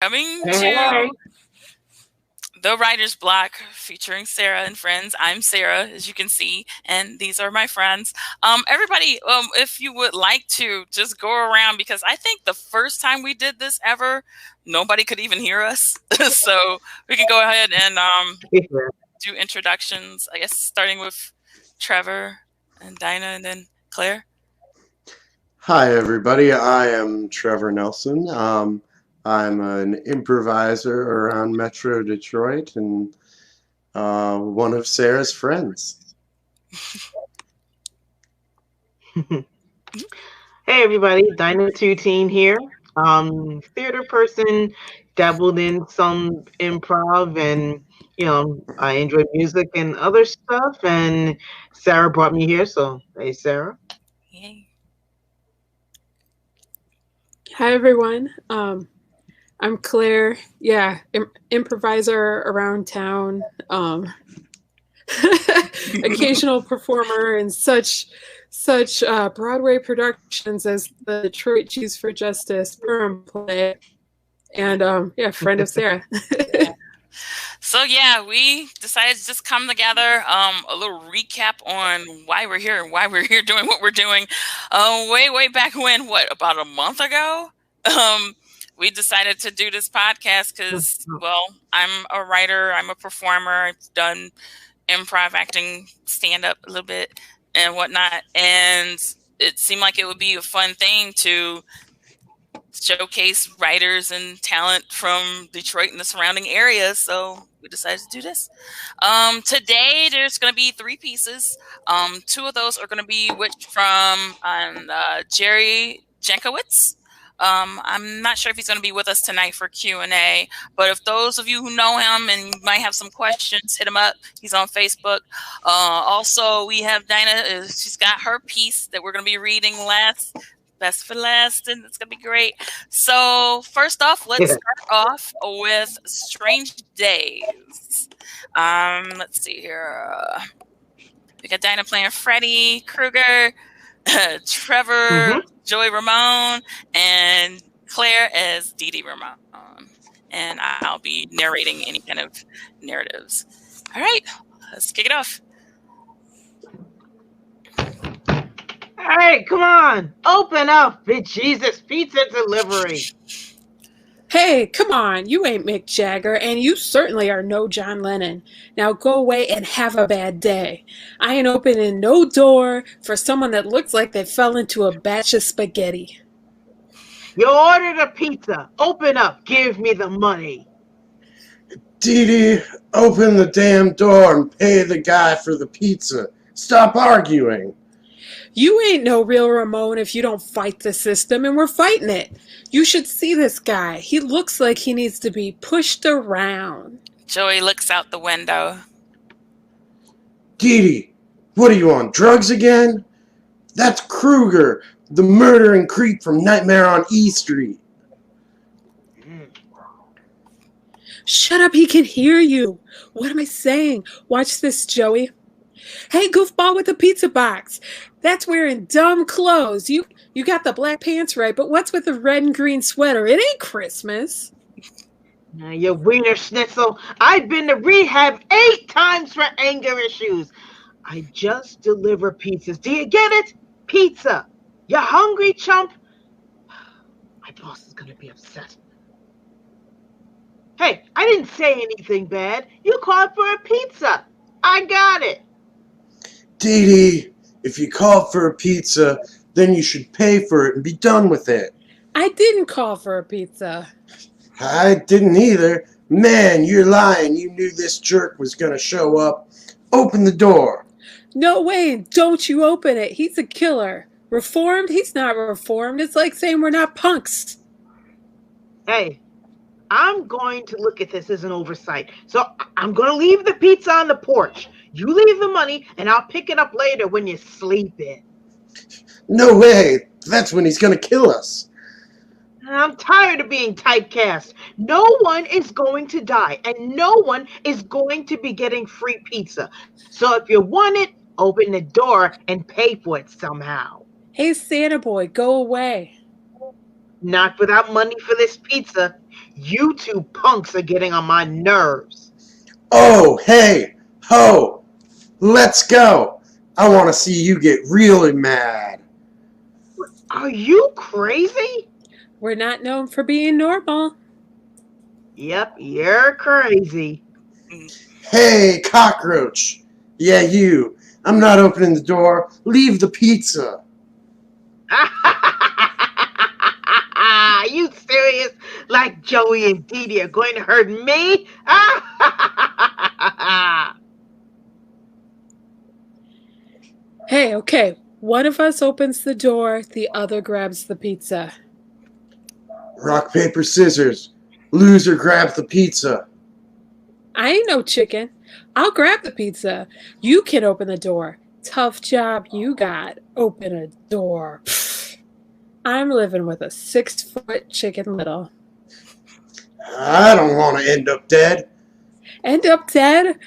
Coming Hey. to the Writer's Block featuring Sarah and friends. I'm Sarah, as you can see, and these are my friends. Everybody, if you would like to just go around, because I think the first time we did this ever, nobody could even hear us. So we can go ahead and do introductions, I guess, starting with Trevor and Dinah and then Claire. Hi, everybody. I am Trevor Nelson. I'm an improviser around Metro Detroit and one of Sarah's friends. Hey everybody, Dinah 2 here. Theater person, dabbled in some improv and I enjoy music and other stuff, and Sarah brought me here, so hey Sarah. Yay. Hi everyone. I'm Claire. Yeah, improviser around town. Occasional performer in such Broadway productions as the Detroit Cheese for Justice Perm play, and friend of Sarah. So yeah, we decided to just come together, a little recap on why we're here and why we're here doing what we're doing. Way back when, about a month ago, we decided to do this podcast because, well, I'm a writer, I'm a performer, I've done improv, acting, stand-up a little bit and whatnot, and it seemed like it would be a fun thing to showcase writers and talent from Detroit and the surrounding areas. So we decided to do this. Today, there's going to be 3 pieces. 2 of those are going to be from Jerry Jankeiwicz. I'm not sure if he's going to be with us tonight for Q&A, but if those of you who know him and might have some questions, hit him up. He's on Facebook. Also, we have Dinah. She's got her piece that we're going to be reading best for last, and it's going to be great. So first off, let's start off with Strange Days. Let's see here. We got Dinah playing Freddy Krueger, Trevor, Joey Ramone, and Claire as Dee Dee Ramone. And I'll be narrating any kind of narratives. All right, let's kick it off. All right, come on, open up, Jesus Pizza Delivery. Hey, come on, you ain't Mick Jagger, and you certainly are no John Lennon. Now go away and have a bad day. I ain't opening no door for someone that looks like they fell into a batch of spaghetti. You ordered a pizza. Open up, give me the money. Dee Dee, open the damn door and pay the guy for the pizza. Stop arguing. You ain't no real Ramone if you don't fight the system, and we're fighting it. You should see this guy. He looks like he needs to be pushed around. Joey looks out the window. Dee Dee, what are you on, drugs again? That's Krueger, the murdering creep from Nightmare on E Street. Shut up, he can hear you. What am I saying? Watch this, Joey. Hey, goofball with the pizza box. That's wearing dumb clothes. You got the black pants right, but what's with the red and green sweater? It ain't Christmas. Now, you wiener schnitzel. I've been to rehab 8 times for anger issues. I just deliver pizzas. Do you get it? Pizza. You hungry, chump? My boss is going to be upset. Hey, I didn't say anything bad. You called for a pizza. I got it. Dee Dee, if you called for a pizza, then you should pay for it and be done with it. I didn't call for a pizza. I didn't either. Man, you're lying. You knew this jerk was going to show up. Open the door. No way. Don't you open it. He's a killer. Reformed? He's not reformed. It's like saying we're not punks. Hey, I'm going to look at this as an oversight. So I'm going to leave the pizza on the porch. You leave the money, and I'll pick it up later when you're sleeping. No way. That's when he's going to kill us. I'm tired of being typecast. No one is going to die, and no one is going to be getting free pizza. So if you want it, open the door and pay for it somehow. Hey, Santa boy, go away. Not without money for this pizza. You two punks are getting on my nerves. Oh, hey, ho, let's go. I want to see you get really mad. Are you crazy? We're not known for being normal. Yep, you're crazy. Hey, cockroach. Yeah, you. I'm not opening the door. Leave the pizza. You serious? Like Joey and Dee Dee are going to hurt me? Hey, okay. One of us opens the door, the other grabs the pizza. Rock, paper, scissors. Loser grabs the pizza. I ain't no chicken. I'll grab the pizza. You can open the door. Tough job you got. Open a door. I'm living with a 6-foot chicken little. I don't want to end up dead. End up dead?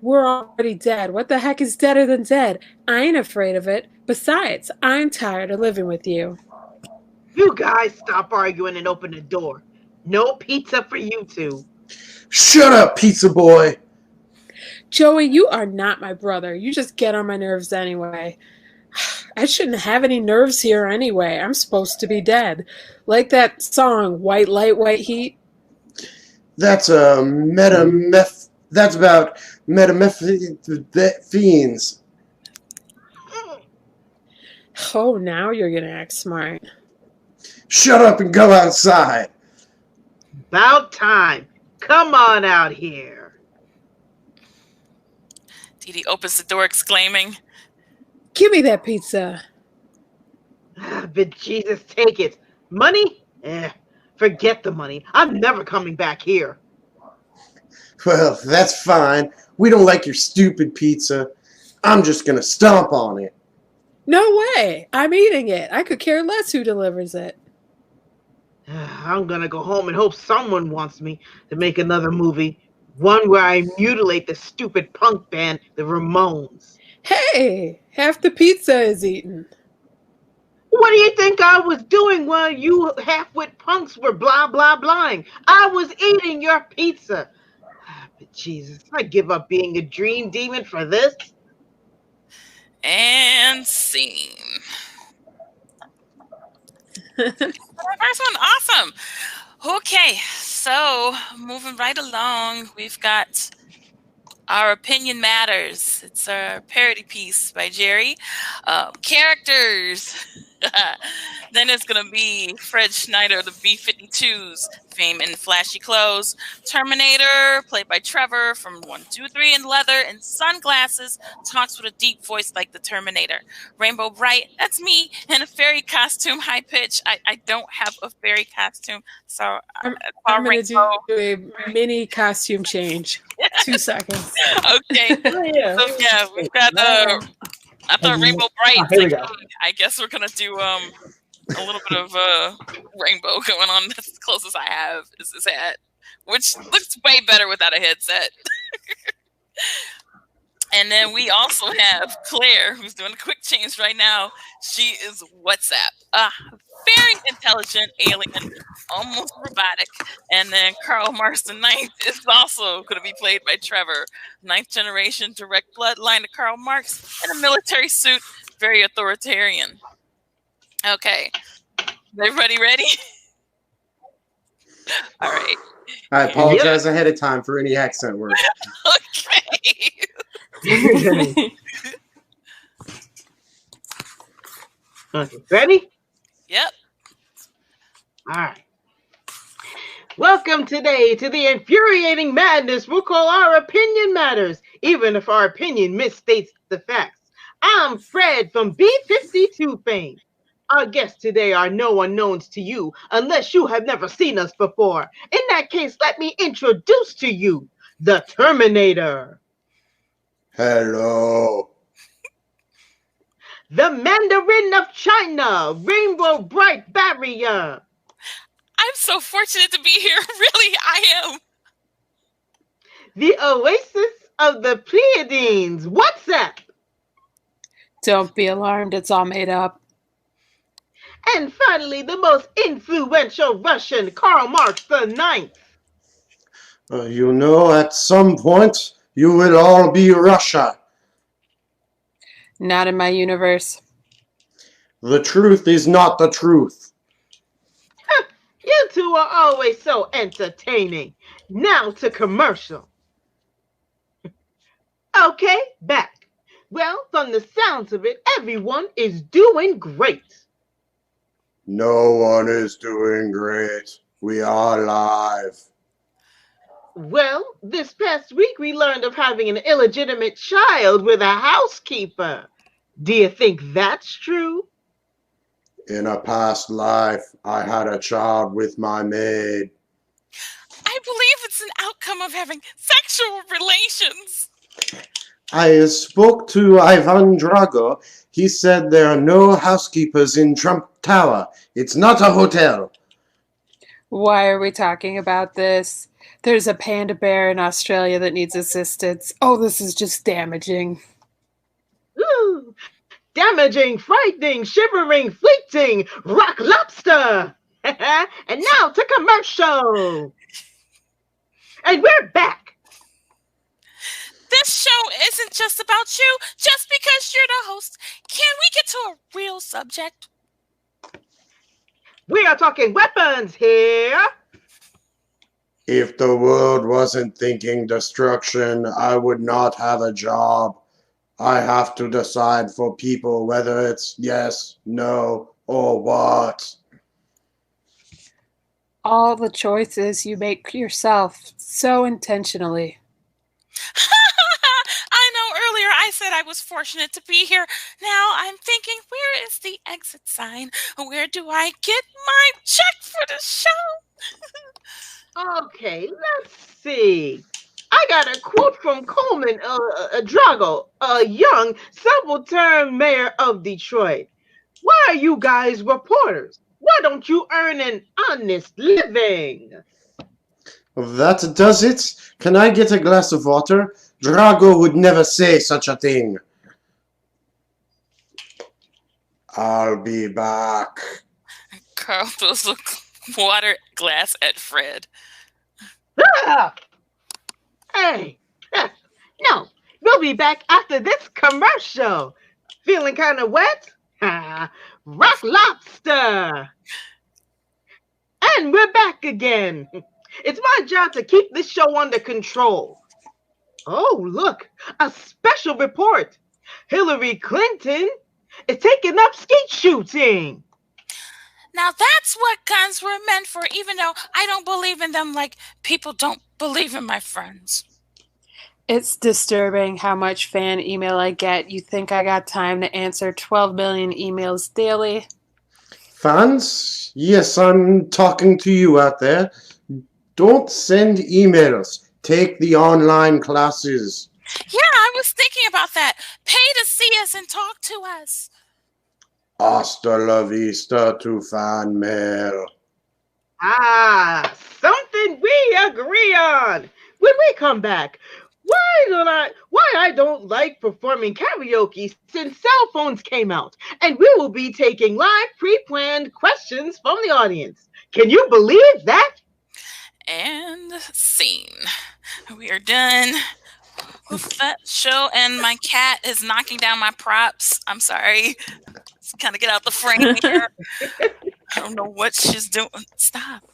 We're already dead. What the heck is deader than dead? I ain't afraid of it. Besides, I'm tired of living with you. You guys stop arguing and open the door. No pizza for you two. Shut up, pizza boy. Joey, you are not my brother. You just get on my nerves anyway. I shouldn't have any nerves here anyway. I'm supposed to be dead. Like that song, White Light, White Heat. That's That's about metamorphines. Oh, now you're going to act smart. Shut up and go outside. About time. Come on out here. Dee Dee opens the door exclaiming, Give me that pizza. But Jesus, take it. Money? Forget the money. I'm never coming back here. Well, that's fine. We don't like your stupid pizza. I'm just going to stomp on it. No way. I'm eating it. I could care less who delivers it. I'm gonna go home and hope someone wants me to make another movie. One where I mutilate the stupid punk band, the Ramones. Hey, half the pizza is eaten. What do you think I was doing while you half-wit punks were blah, blah, blahing? I was eating your pizza. But Jesus, I give up being a dream demon for this. and scene. First one, awesome. Okay, so moving right along, we've got Our Opinion Matters. It's a parody piece by Jerry. Characters. Then it's going to be Fred Schneider, the B-52's fame in flashy clothes. Terminator, played by Trevor from 1, 2, 3 in leather and sunglasses, talks with a deep voice like the Terminator. Rainbow Bright, that's me, in a fairy costume, high pitch. I don't have a fairy costume, so I'm going to do a mini costume change. 2 seconds. Okay. Oh, yeah. So yeah, we've got I thought Rainbow Bright. Here we go. I guess we're gonna do a little bit of rainbow going on. That's as close as I have is his hat, which looks way better without a headset. And then we also have Claire, who's doing a quick change right now. She is WhatsApp. Very intelligent alien, almost robotic. And then Karl Marx the Ninth is also going to be played by Trevor. 9th generation, direct bloodline to Karl Marx in a military suit, very authoritarian. Okay. Everybody ready? All right. I apologize ahead of time for any accent work. Okay. Okay, ready? Yep. All right. Welcome today to the infuriating madness we'll call Our Opinion Matters, even if our opinion misstates the facts. I'm Fred from B-52 fame. Our guests today are no unknowns to you, unless you have never seen us before. In that case, let me introduce to you the Terminator. Hello. The Mandarin of China, Rainbow Bright Barrier. I'm so fortunate to be here. Really, I am. The Oasis of the Pleiades. What's up? Don't be alarmed. It's all made up. And finally, the most influential Russian, Karl Marx the Ninth. At some point, you will all be Russia. Not in my universe. The truth is not the truth. You two are always so entertaining. Now to commercial. Okay, back. Well, from the sounds of it, everyone is doing great. No one is doing great. We are live. Well, this past week we learned of having an illegitimate child with a housekeeper. Do you think that's true? In a past life, I had a child with my maid. I believe it's an outcome of having sexual relations. I spoke to Ivan Drago. He said there are no housekeepers in Trump Tower. It's not a hotel. Why are we talking about this? There's a panda bear in Australia that needs assistance. Oh, this is just damaging. Ooh, damaging, frightening, shivering, fleeting, rock lobster. And now to commercial. And we're back. This show isn't just about you. Just because you're the host, can we get to a real subject? We are talking weapons here. If the world wasn't thinking destruction, I would not have a job. I have to decide for people whether it's yes, no, or what. All the choices you make yourself so intentionally. I know earlier I said I was fortunate to be here. Now I'm thinking, where is the exit sign? Where do I get my check for the show? Okay, let's see. I got a quote from Coleman Drago, a young, several-term mayor of Detroit. Why are you guys reporters? Why don't you earn an honest living? That does it? Can I get a glass of water? Drago would never say such a thing. I'll be back. Carl throws a water glass at Fred. Ah! Hey, no, we'll be back after this commercial. Feeling kind of wet? Rock lobster. And we're back again. It's my job to keep this show under control. Oh, look, a special report. Hillary Clinton is taking up skeet shooting. Now that's what guns were meant for, even though I don't believe in them like people don't believe in my friends. It's disturbing how much fan email I get. You think I got time to answer 12 million emails daily? Fans? Yes, I'm talking to you out there. Don't send emails. Take the online classes. Yeah, I was thinking about that. Pay to see us and talk to us. Hasta la vista to fan mail. Ah, something we agree on. When we come back, why I don't like performing karaoke since cell phones came out, and we will be taking live pre-planned questions from the audience. Can you believe that? And scene. We are done with that show, and my cat is knocking down my props. I'm sorry. Let's kind of get out the frame here. I don't know what she's doing. Stop.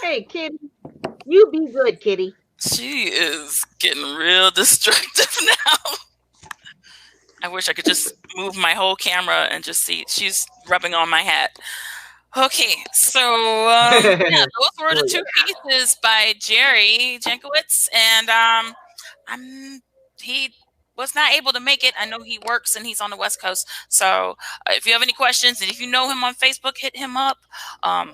Hey, kitty. You be good, kitty. She is getting real destructive now. I wish I could just move my whole camera and just see. She's rubbing on my hat. Okay, so yeah, those were the two pieces by Jerry Jankeiwicz, and he was not able to make it. I know he works and he's on the West Coast. So if you have any questions and if you know him on Facebook, hit him up. I'm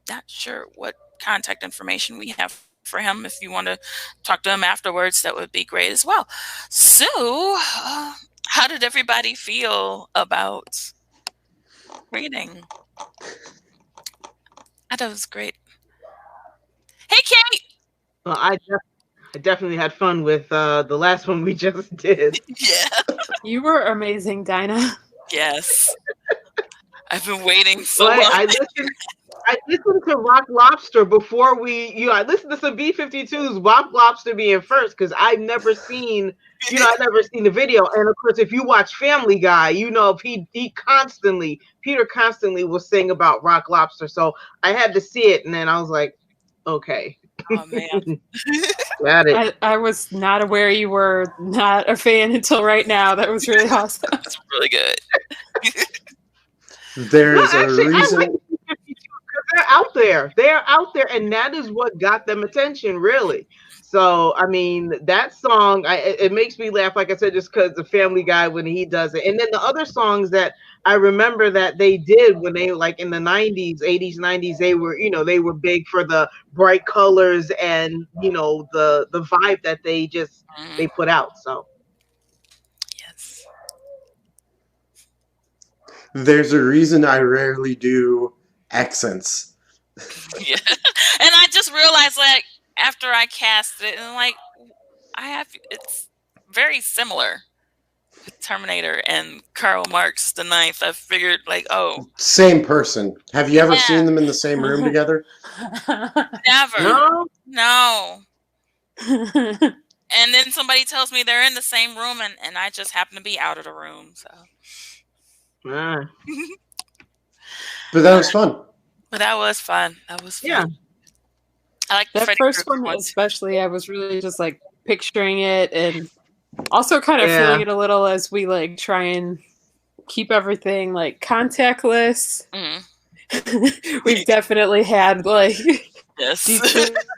not sure what contact information we have for him. If you want to talk to him afterwards, that would be great as well. So how did everybody feel about reading? I thought it was great. Hey, Kate! Well, I definitely had fun with the last one we just did. Yeah. You were amazing, Dinah. Yes. I've been waiting so Right? long. I listened to Rock Lobster before I listened to some B-52s, Rock Lobster being first, because I've never seen, I've never seen the video. And of course, if you watch Family Guy, Peter constantly will sing about Rock Lobster. So I had to see it, and then I was like, okay. Oh man. Got it. I was not aware you were not a fan until right now. That was really awesome. It's really good. There's a reason. I like the B-52 because they're out there. They're out there, and that is what got them attention, really. So, I mean, that song, it makes me laugh, like I said, just because the Family Guy when he does it. And then the other songs that I remember that they did when they, like in the 90s, 80s, 90s, they were big for the bright colors and, the vibe that they put out. So, Yes. There's a reason I rarely do accents. Yeah. And I just realized, like, after I cast it, and like, it's very similar with Terminator and Karl Marx the Ninth. I figured, like, oh. Same person. Have you ever seen them in the same room together? Never. No. And then somebody tells me they're in the same room, and I just happen to be out of the room, so. But that was fun. But that was fun. That was fun. Yeah. I like that Freddie first Krueger one especially. I was really just like picturing it and also kind of feeling it a little as we like try and keep everything like contactless. We've definitely had like deep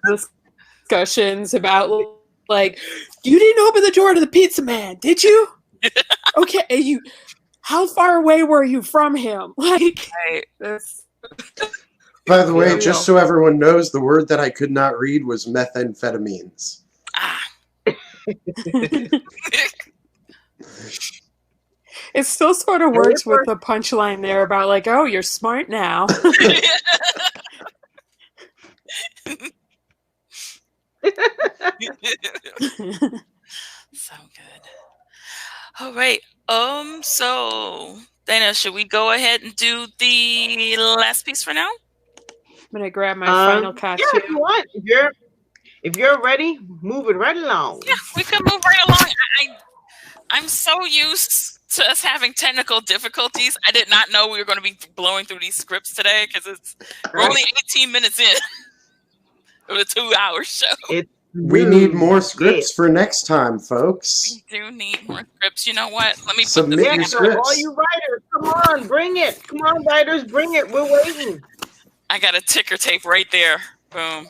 discussions about like, you didn't open the door to the pizza man, did you? Okay, how far away were you from him? Like, this. By the way, just so everyone knows, the word that I could not read was methamphetamines. It still sort of works with the punchline there about like, oh, you're smart now. So good. All right. So Dana, should we go ahead and do the last piece for now? I'm gonna grab my final costume. Yeah, if you want. If you're ready, move it right along. Yeah, we can move right along. I'm so used to us having technical difficulties. I did not know we were going to be blowing through these scripts today because we're only 18 minutes in of a 2-hour show. We need more scripts for next time, folks. We do need more scripts. You know what? Let me submit your scripts. All you writers, come on, bring it. Come on, writers, bring it. We're waiting. I got a ticker tape right there. Boom.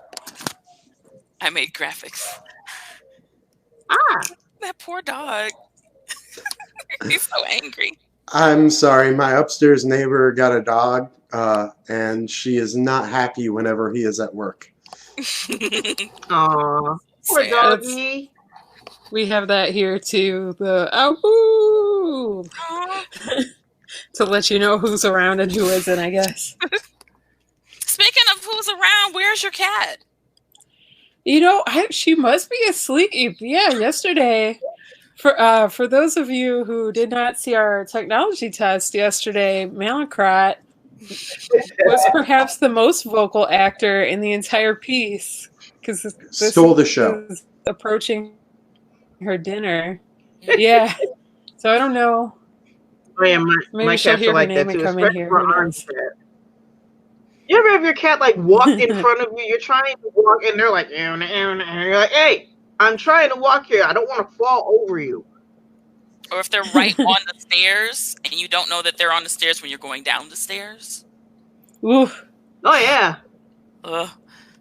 I made graphics. That poor dog. He's so angry. I'm sorry. My upstairs neighbor got a dog, and she is not happy whenever he is at work. Aw, poor doggy. We have that here too. The oh, to let you know who's around and who isn't, I guess. Speaking of who's around, where's your cat? She must be asleep. Yeah, yesterday. For those of you who did not see our technology test yesterday, Mallinckrodt was perhaps the most vocal actor in the entire piece because stole the show. Approaching her dinner. Yeah. So I don't know. Oh, yeah, Maybe she'll hear her name and come in here. You ever have your cat like walk in front of you? You're trying to walk and they're like, and you're like, hey, I'm trying to walk here. I don't want to fall over you. Or if they're right on the stairs and you don't know that they're on the stairs when you're going down the stairs. Oof. Oh, yeah. Ugh,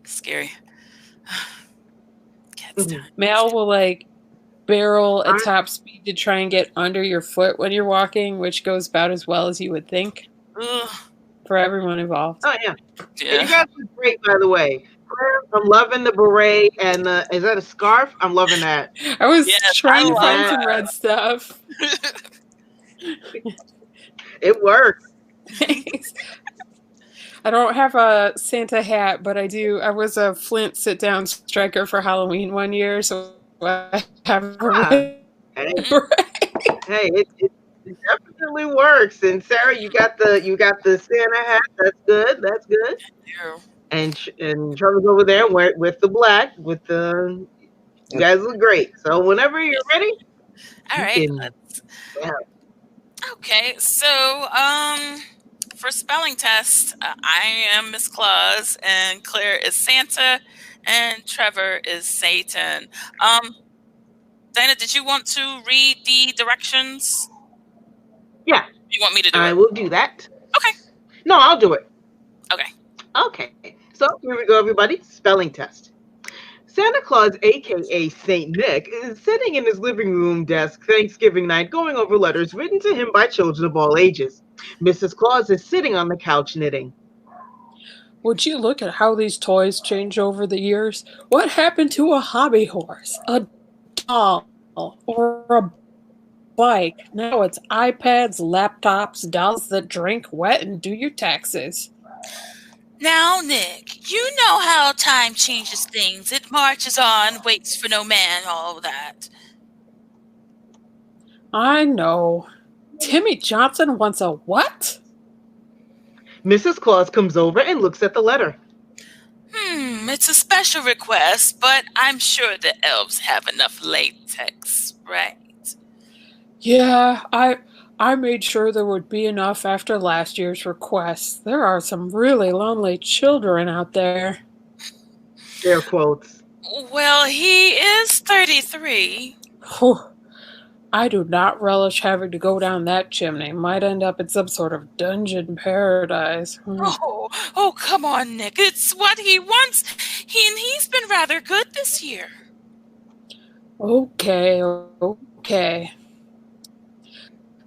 scary. Cat's time. Mal will like barrel at top speed to try and get under your foot when you're walking, which goes about as well as you would think. Ugh. For everyone involved. Oh, yeah. You guys are great, by the way. I'm loving the beret and is that a scarf? I'm loving that. I was trying to find some red stuff. It works. I don't have a Santa hat, but I do. I was a Flint sit-down striker for Halloween one year, so I have a red beret. Hey, definitely works. And Sarah, you got the Santa hat. That's good. That's good. You. And Trevor's over there with the black with the. You guys look great. So whenever you're ready, All you right. can. Yeah. Okay. So, for spelling test, I am Miss Claus, and Claire is Santa, and Trevor is Satan. Dinah, did you want to read the directions? Yeah, You want me to do I it? will do that. Okay. No, I'll do it. Okay. Okay. So here we go, everybody. Spelling test. Santa Claus, aka Saint Nick, is sitting in his living room desk Thanksgiving night going over letters written to him by children of all ages. Mrs. Claus is sitting on the couch knitting. Would you look at how these toys change over the years? What happened to a hobby horse, a doll, or a bike? Now it's iPads, laptops, dolls that drink wet and do your taxes. Now, Nick, you know how time changes things. It marches on, waits for no man, all that. I know. Timmy Johnson wants a what? Mrs. Claus comes over and looks at the letter. It's a special request, but I'm sure the elves have enough latex, right? Yeah, I made sure there would be enough after last year's request. There are some really lonely children out there. Air quotes. Well, he is 33. Whew. I do not relish having to go down that chimney. Might end up in some sort of dungeon paradise. Oh, come on, Nick. It's what he wants. He's been rather good this year. Okay.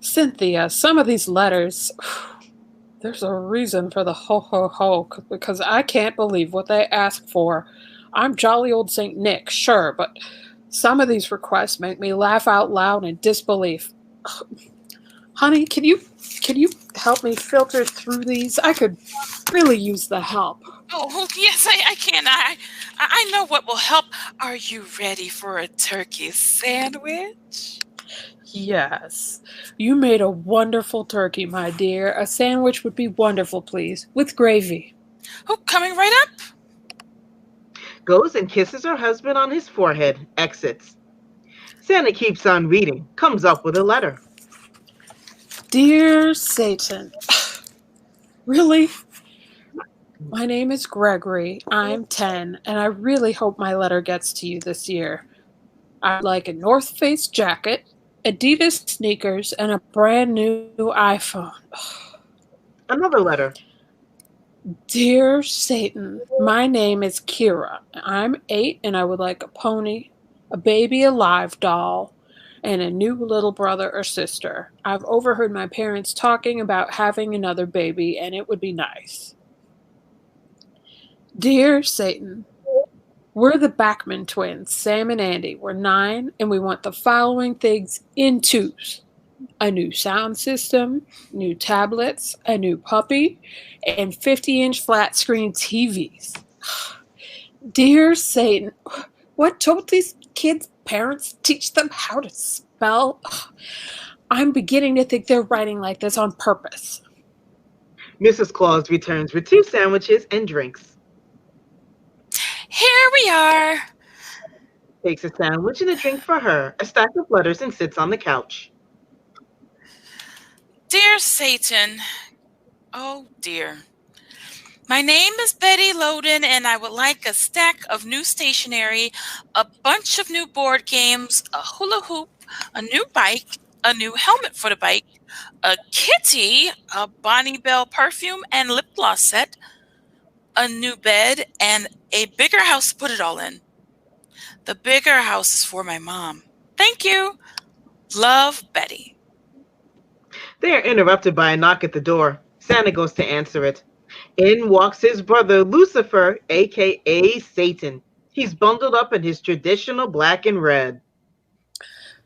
Cynthia, some of these letters, there's a reason for the ho ho ho, because I can't believe what they ask for. I'm jolly old Saint Nick, sure, but some of these requests make me laugh out loud in disbelief. Honey, can you help me filter through these? I could really use the help. Oh, yes, I can. I know what will help. Are you ready for a turkey sandwich? Yes. You made a wonderful turkey, my dear. A sandwich would be wonderful, please, with gravy. Oh, coming right up. Goes and kisses her husband on his forehead. Exits. Santa keeps on reading. Comes up with a letter. Dear Satan. Really? My name is Gregory. I'm 10, and I really hope my letter gets to you this year. I'd like a North Face jacket, Adidas sneakers, and a brand new iPhone. Another letter. Dear Satan, my name is Kira. I'm 8, and I would like a pony, a baby alive doll, and a new little brother or sister. I've overheard my parents talking about having another baby, and it would be nice. Dear Satan, we're the Backman twins, Sam and Andy. We're 9, and we want the following things in 2s. A new sound system, new tablets, a new puppy, and 50-inch flat screen TVs. Dear Satan, what told these kids' parents teach them how to spell? I'm beginning to think they're writing like this on purpose. Mrs. Claus returns with 2 sandwiches and drinks. Here we are. Takes a sandwich and a drink for her, a stack of letters, and sits on the couch. Dear Satan, oh dear. My name is Betty Loden, and I would like a stack of new stationery, a bunch of new board games, a hula hoop, a new bike, a new helmet for the bike, a kitty, a Bonnie Bell perfume and lip gloss set, a new bed, and a bigger house to put it all in. The bigger house is for my mom. Thank you. Love, Betty. They are interrupted by a knock at the door. Santa goes to answer it. In walks his brother Lucifer, aka Satan. He's bundled up in his traditional black and red.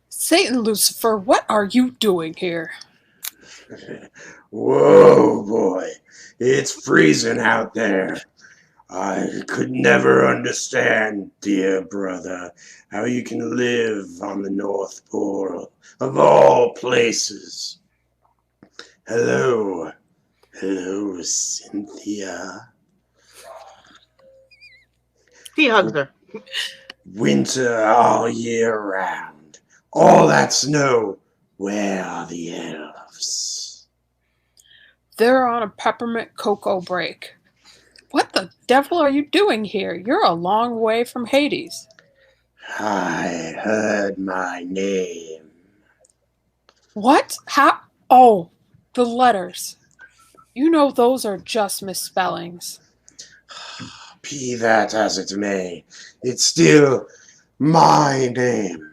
Satan, Lucifer, what are you doing here? Whoa, boy. It's freezing out there. I could never understand, dear brother, how you can live on the North Pole, of all places. Hello. Hello, Cynthia. He hugs her. Winter all year round. All that snow. Where are the elves? They're on a peppermint cocoa break. What the devil are you doing here? You're a long way from Hades. I heard my name. What? How? Oh, the letters. You know those are just misspellings. Be that as it may, it's still my name.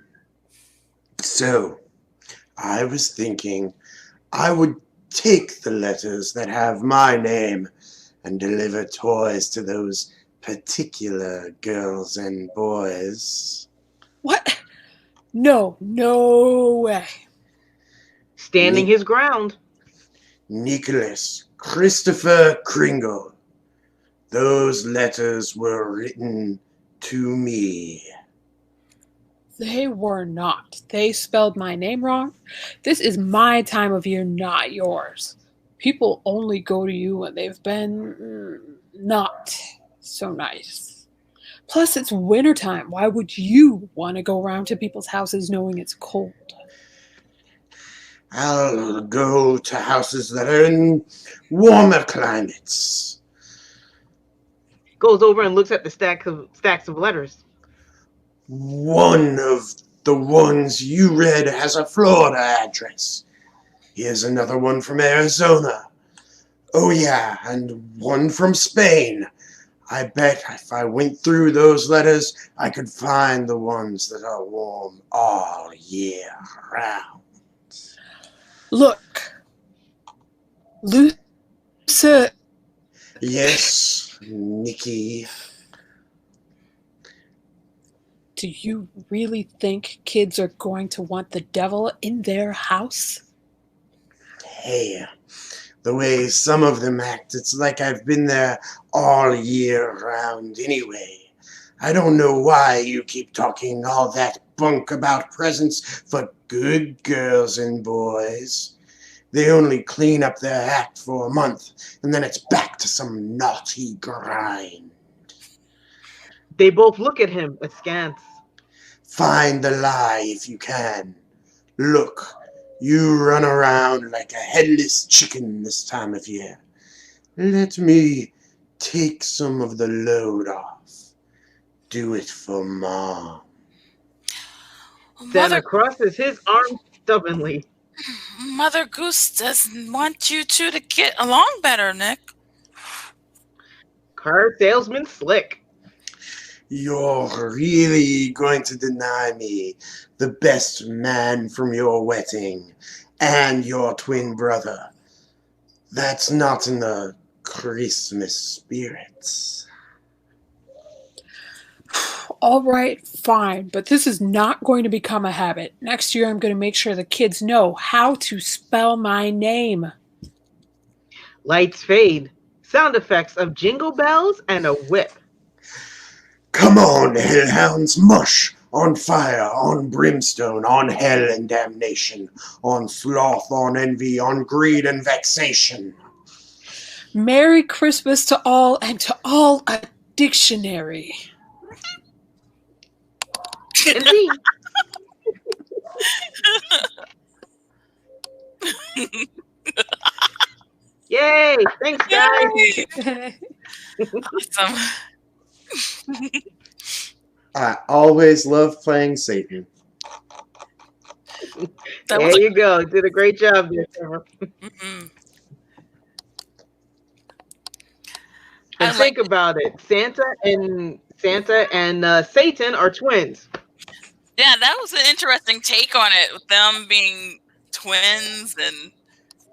So, I was thinking I would take the letters that have my name and deliver toys to those particular girls and boys. What? No way. Standing his ground. Nicholas Christopher Kringle. Those letters were written to me. They were not. They spelled my name wrong. This is my time of year, not yours. People only go to you when they've been not so nice. Plus, it's wintertime. Why would you want to go around to people's houses knowing it's cold? I'll go to houses that are in warmer climates. Goes over and looks at the stacks of letters. One of the ones you read has a Florida address. Here's another one from Arizona. Oh yeah, and one from Spain. I bet if I went through those letters, I could find the ones that are warm all year round. Look. Lucy. Yes, Nikki. Do you really think kids are going to want the devil in their house? Hey, the way some of them act, it's like I've been there all year round anyway. I don't know why you keep talking all that bunk about presents for good girls and boys. They only clean up their act for a month, and then it's back to some naughty grind. They both look at him askance. Find the lie if you can. Look, you run around like a headless chicken this time of year. Let me take some of the load off. Do it for Mom. Santa crosses his arms stubbornly. Mother Goose doesn't want you two to get along better, Nick. Car salesman slick. You're really going to deny me the best man from your wedding and your twin brother. That's not in the Christmas spirits. All right, fine, but this is not going to become a habit. Next year, I'm going to make sure the kids know how to spell my name. Lights fade. Sound effects of jingle bells and a whip. Come on, hellhounds, mush! On fire, on brimstone, on hell and damnation, on sloth, on envy, on greed and vexation. Merry Christmas to all, and to all a dictionary. Indeed. Yay! Thanks, guys. Awesome. I always love playing Satan. There you go. Did a great job there, Trevor. Mm-hmm. And think about it. Santa and Satan are twins. Yeah, that was an interesting take on it, with them being twins and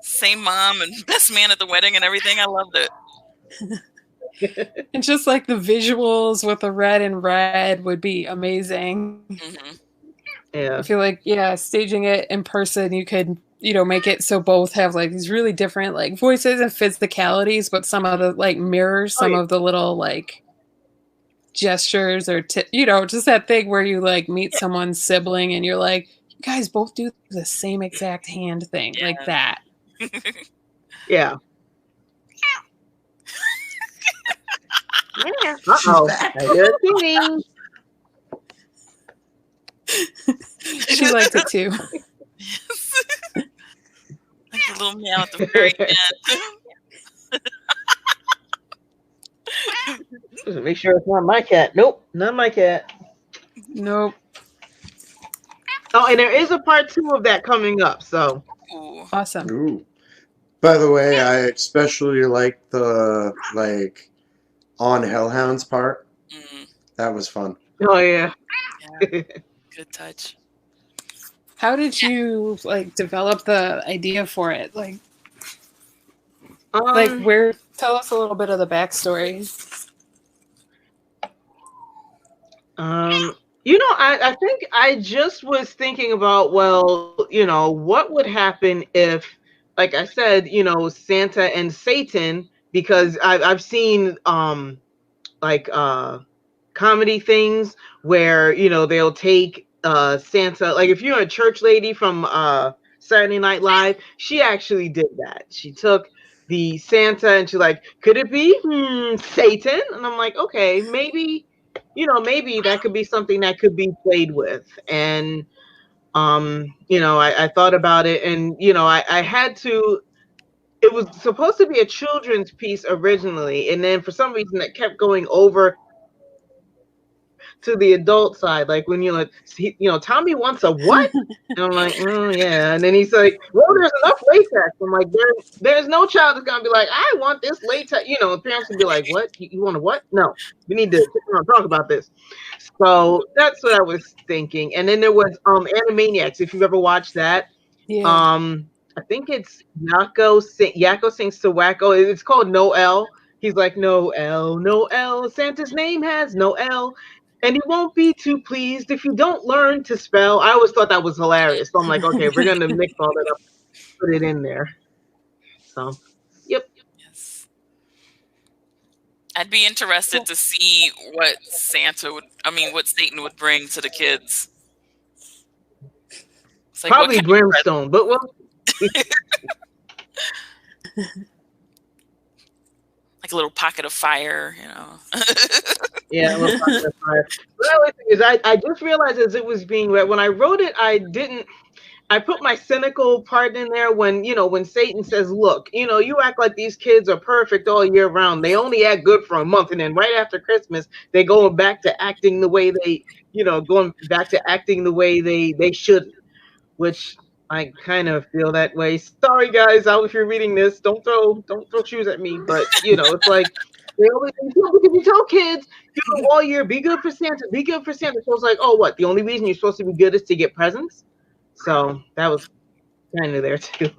same mom and best man at the wedding and everything. I loved it. And just like the visuals with the red and red would be amazing. Mm-hmm. Yeah. I feel like, yeah, staging it in person, you could, make it so both have like these really different like voices and physicalities, but some of the like mirrors, some of the little like gestures or, just that thing where you like meet someone's sibling and you're like, you guys both do the same exact hand thing like that. Yeah. Yeah. She's Uh-oh. back. I hear singing. She liked it too. Like the little meow at the very end. Make sure it's not my cat. Nope, not my cat. Nope. Oh, and there is a part 2 of that coming up. So Ooh. Awesome. Ooh. By the way, I especially like the on Hellhounds part. Mm, That was fun. oh yeah. good touch. How did you develop the idea for it? Where? Tell us a little bit of the backstory. I think I just was thinking about, what would happen if, like I said, Santa and Satan, because I've seen comedy things where, they'll take Santa, like if you're a church lady from Saturday Night Live, she actually did that. She took the Santa and she's like, could it be Satan? And I'm like, okay, maybe that could be something that could be played with. And I thought about it, and I had to. It was supposed to be a children's piece originally, and then for some reason it kept going over to the adult side. Like when Tommy wants a what? And I'm like, oh yeah. And then he's like, well, there's enough latex. I'm like, there's no child that's gonna be like, I want this latex. The parents would be like, what? You want a what? No, we need to sit down and talk about this. So that's what I was thinking. And then there was Animaniacs. If you've ever watched that, Yeah. I think it's Yakko sings to Wacko. It's called Noel. He's like, Noel, Santa's name has Noel. And he won't be too pleased if you don't learn to spell. I always thought that was hilarious. So I'm like, okay, we're going to mix all that up, put it in there. So, yep. Yes. I'd be interested to see what what Satan would bring to the kids. It's like, probably brimstone, but well. Like a little pocket of fire, Yeah, a little pocket of fire. But the other thing is, I just realized as it was being read, when I wrote it, I put my cynical part in there when Satan says, look, you act like these kids are perfect all year round. They only act good for a month. And then right after Christmas, they go back to acting the way they should, which I kind of feel that way. Sorry guys, if you're reading this, don't throw shoes at me. But it's like they always because you tell kids, all year, be good for Santa, be good for Santa. So it's like, oh, what? The only reason you're supposed to be good is to get presents. So that was kind of there too.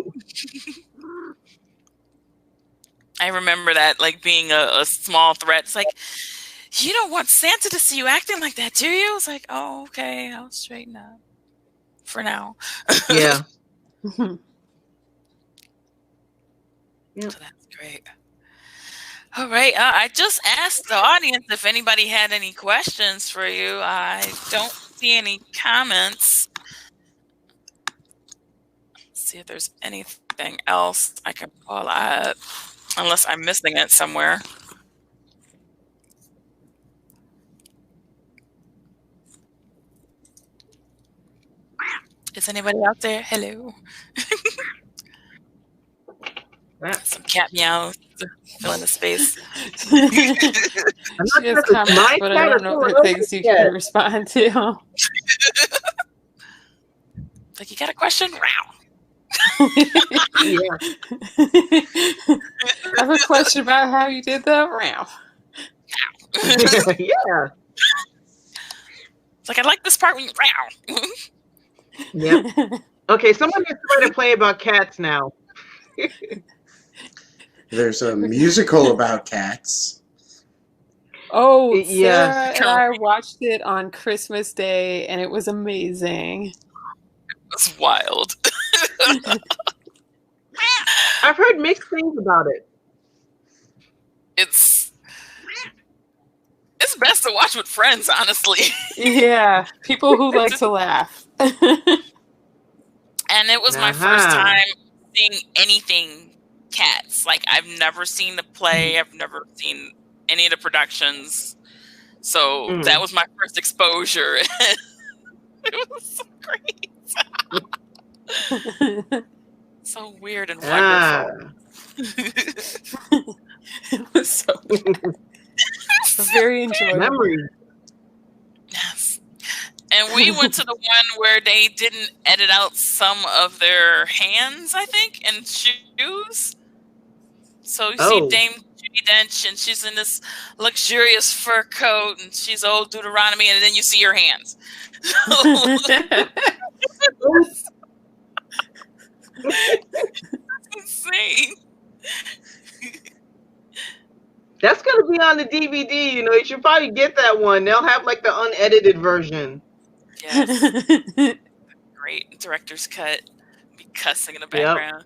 I remember that being a small threat. It's like, you don't want Santa to see you acting like that, do you? It's like, oh, okay, I'll straighten up for now. Yeah. So that's great. All right. I just asked the audience if anybody had any questions for you. I don't see any comments. Let's see if there's anything else I can pull up, unless I'm missing it somewhere. Is anybody out there? Hello. Some cat meows filling the space. I'm She not has sure if it's comments, my but I cat or don't know someone if they're else's things you cat. can respond to. Like, you got a question? Wow. Yeah. I have a question about how you did that. Wow. Yeah. It's like, I like this part when you wow. Yep. Okay, someone has to write a play about cats now. There's a musical about cats. Oh, Yes. Sarah and I watched it on Christmas Day, and it was amazing. It's wild. I've heard mixed things about it. It's best to watch with friends, honestly. Yeah, people who like to laugh. And it was my first time seeing anything Cats. Like, I've never seen the play. I've never seen any of the productions. So that was my first exposure. It was so great. So weird and wonderful. It was so very enjoyable. Memory. Yes. And we went to the one where they didn't edit out some of their hands, I think, and shoes. So you see Dame Judi Dench, and she's in this luxurious fur coat, and she's old Deuteronomy, and then you see her hands. Insane. That's gonna be on the DVD. You know, you should probably get that one. They'll have like the unedited version. Yes. Great director's cut. Be cussing in the background.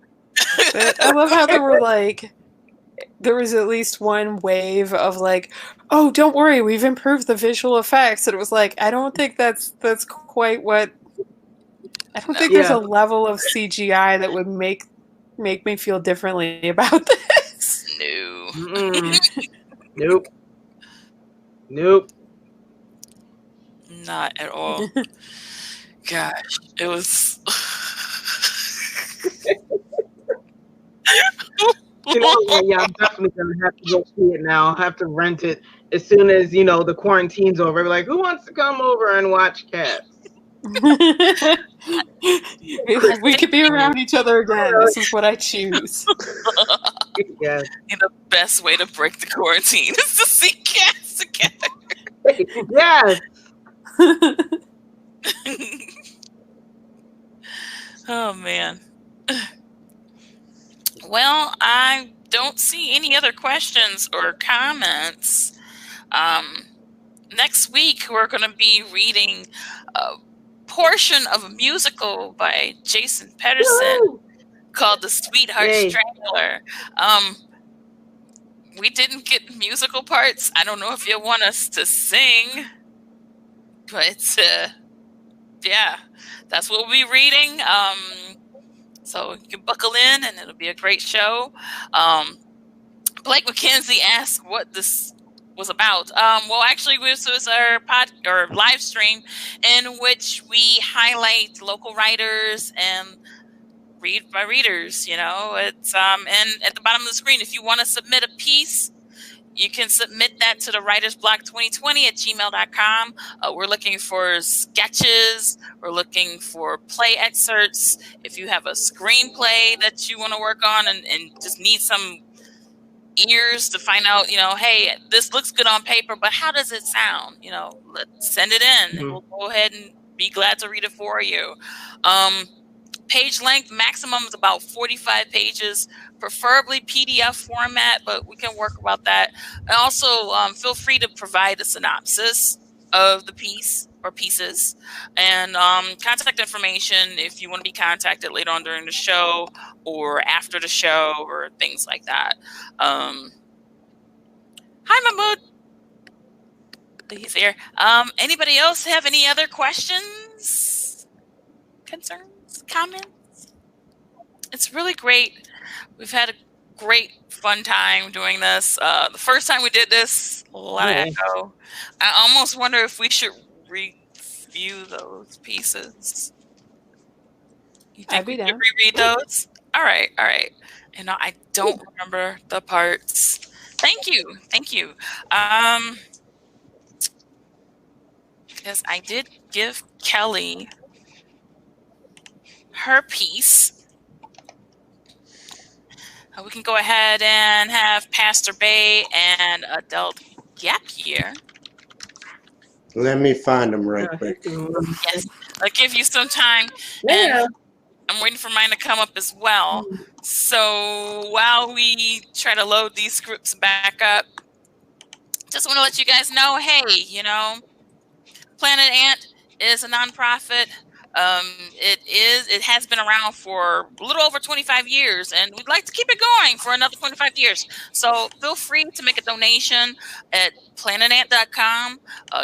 But I love how there was at least one wave of like, oh, don't worry, we've improved the visual effects. And it was like, I don't think that's quite what. I don't think there's a level of CGI that would make me feel differently about this. No. Nope. Nope. Not at all. Gosh, it was. You know, I'm definitely gonna have to go see it now. I'll have to rent it as soon as the quarantine's over. Be like, who wants to come over and watch Cats? We could be around each other again. This is what I choose. Yes. The best way to break the quarantine is to see Cats together. Yes. Oh man. Well, I don't see any other questions or comments. Next week we're going to be reading a portion of a musical by Jason Pedersen called The Sweetheart Strangler. We didn't get musical parts. I don't know if you want us to sing, but yeah, that's what we'll be reading. So you can buckle in, and it'll be a great show. Blake McKenzie asked what this was about. Well, actually, this was our live stream in which we highlight local writers and read by readers. It's and at the bottom of the screen, if you want to submit a piece, you can submit that to the writersblock2020@gmail.com. We're looking for sketches. We're looking for play excerpts. If you have a screenplay that you want to work on and just need some ears to find out, hey, this looks good on paper, but how does it sound? Let's send it in, and we'll go ahead and be glad to read it for you. Page length maximum is about 45 pages, preferably PDF format, but we can work about that. And also, feel free to provide a synopsis of the piece or pieces, and contact information if you want to be contacted later on during the show or after the show or things like that. Hi, Mahmood. He's here. Anybody else have any other questions, concerns, comments? It's really great. We've had a great fun time doing this. The first time we did this, a lot of echo. I almost wonder if we should review those pieces. You think we could reread those? All right. I don't remember the parts. Thank you. Because I did give Kelly her piece. We can go ahead and have Pastor Bay and Adult Gap Year. Let me find them right quick. Yes, I'll give you some time. And I'm waiting for mine to come up as well. So while we try to load these scripts back up, just want to let you guys know, hey, Planet Ant is a nonprofit. It has been around for a little over 25 years, and we'd like to keep it going for another 25 years. So feel free to make a donation at planetant.com.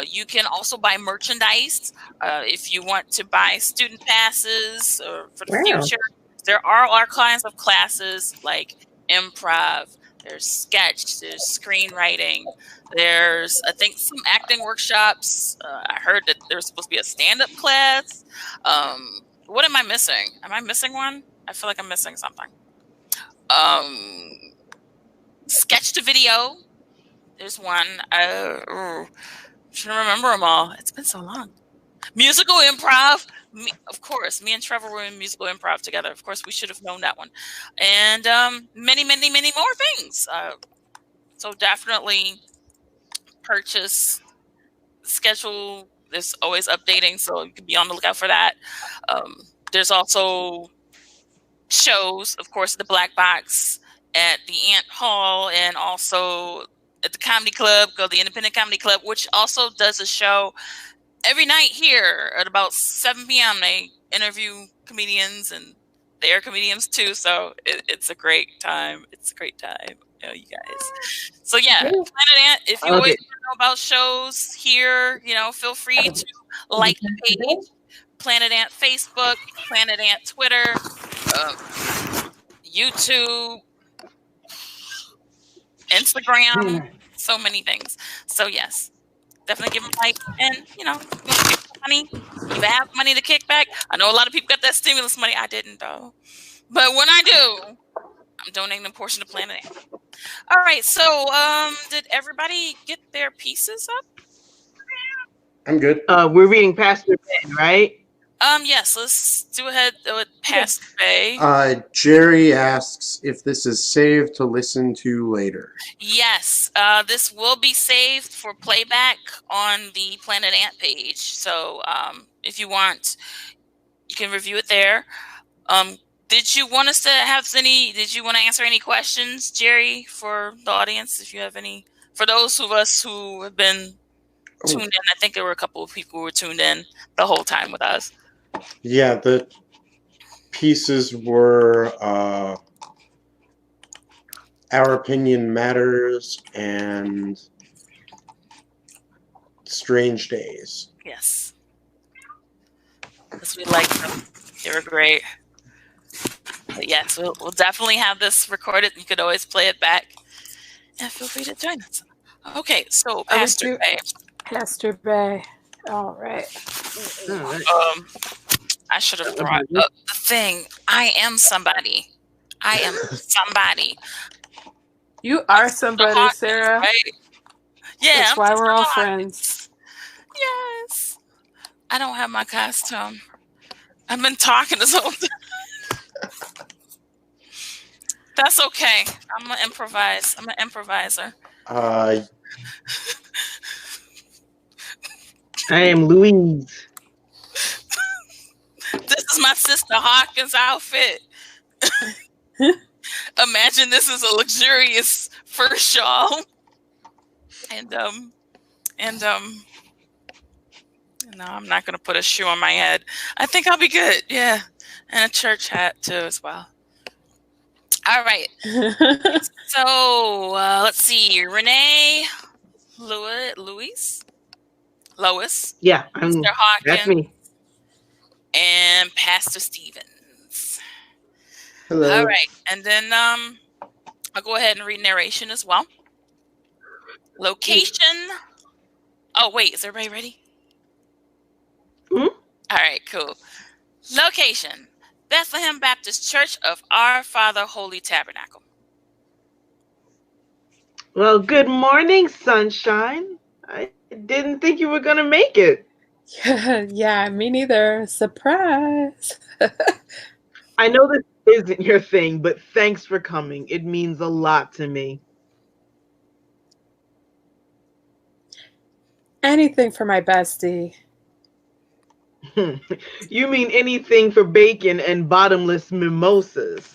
You can also buy merchandise if you want to buy student passes for the future. there are all kinds of classes like improv, there's sketch, there's screenwriting, there's, I think, some acting workshops. I heard that there's supposed to be a stand-up class. What am I missing? Am I missing one? I feel like I'm missing something. Sketch to video. There's one. Trying to remember them all. It's been so long. Musical improv. Of course, me and Trevor were in musical improv together. Of course, we should have known that one. And many, many, many more things. So definitely purchase, schedule. There's always updating, so you can be on the lookout for that. There's also shows, of course, the Black Box at the Ant Hall, and also at the Comedy Club, the Independent Comedy Club, which also does a show every night here at about 7 p.m. They interview comedians, and they are comedians too, so it's a great time. It's a great time, you guys. So yeah, Planet Ant, if you always want to know about shows here, feel free to like the page. Planet Ant Facebook, Planet Ant Twitter, YouTube, Instagram, so many things. So yes, definitely give them a like, and you give money. You have money to kick back. I know a lot of people got that stimulus money. I didn't though, but when I do, I'm donating a portion to Planet Ant. All right, so did everybody get their pieces up? I'm good. We're reading Pastor Ben, right? Yes, let's do ahead with Pastor Bay. Jerry asks if this is saved to listen to later. Yes, this will be saved for playback on the Planet Ant page. So if you want, you can review it there. Did you want us to have did you want to answer any questions, Jerry, for the audience? If you have any, for those of us who have been tuned in, I think there were a couple of people who were tuned in the whole time with us. Yeah, the pieces were Our Opinion Matters and Strange Days. Yes. Because we like them. They were great. But yes, we'll definitely have this recorded. You could always play it back. And feel free to join us. Okay, so Pastor Bay. Pastor Bay. All right. I should have brought up the thing. I am somebody. I am somebody. You are somebody, Hawkins, Sarah. Right? Yeah. That's why we're all friends. Yes. I don't have my costume. I've been talking this whole time. That's okay. I'm gonna improvise. I'm an improviser. I am Louise. This is my sister Hawkins outfit. Imagine this is a luxurious fur shawl. And no, I'm not gonna put a shoe on my head. I think I'll be good. Yeah. And a church hat too as well. All right. So let's see. Renee, Lois. Yeah, Mr. Hawkins. That's me. And Pastor Stevens. Hello. All right. And then I'll go ahead and read narration as well. Location. Oh, wait. Is everybody ready? Mm-hmm. All right, cool. Location. Bethlehem Baptist Church of Our Father Holy Tabernacle. Well, good morning, sunshine. I didn't think you were going to make it. Yeah, me neither. Surprise. I know this isn't your thing, but thanks for coming. It means a lot to me. Anything for my bestie. You mean anything for bacon and bottomless mimosas?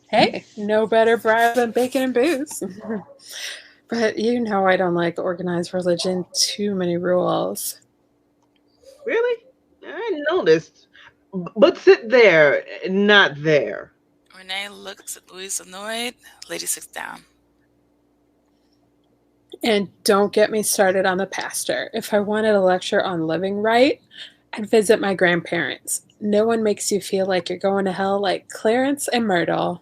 Hey, no better bribe than bacon and booze. But you know I don't like organized religion. Too many rules. Really? I noticed. But sit there, not there. Renee looks at Louise annoyed. Lady sits down. And don't get me started on the pastor. If I wanted a lecture on living right, I'd visit my grandparents. no one makes you feel like you're going to hell like Clarence and Myrtle.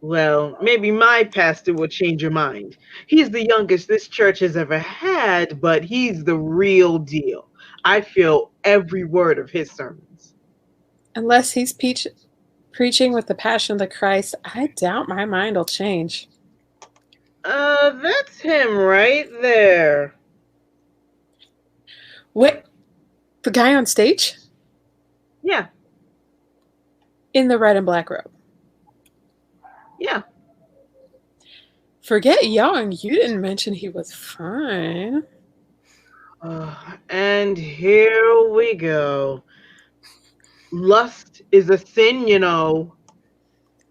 Well, maybe my pastor will change your mind. He's the youngest this church has ever had, but he's the real deal. I feel every word of his sermons. Unless he's preaching with the passion of the Christ, I doubt my mind will change. That's him right there. What? The guy on stage? Yeah, In the red and black robe. yeah. Forget young. You didn't mention he was fine. And here we go. Lust is a sin, you know.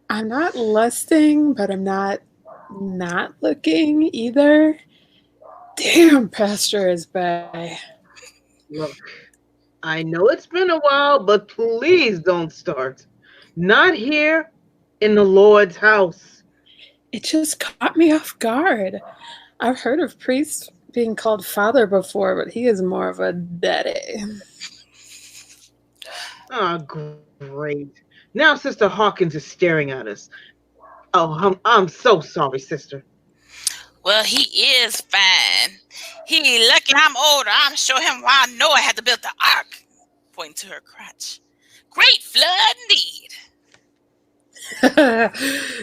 I'm not lusting, but I'm not looking either. Damn, Pastor is bae. Look, I know it's been a while, but please don't start. Not here in the Lord's house. It just caught me off guard. I've heard of priests being called father before, but he is more of a daddy. Ah, great. Now Sister Hawkins is staring at us. Oh, I'm so sorry, sister. Well, he is fine. He lucky I'm older. I'm show him why Noah had to build the ark. Pointing to her crotch. Great flood indeed.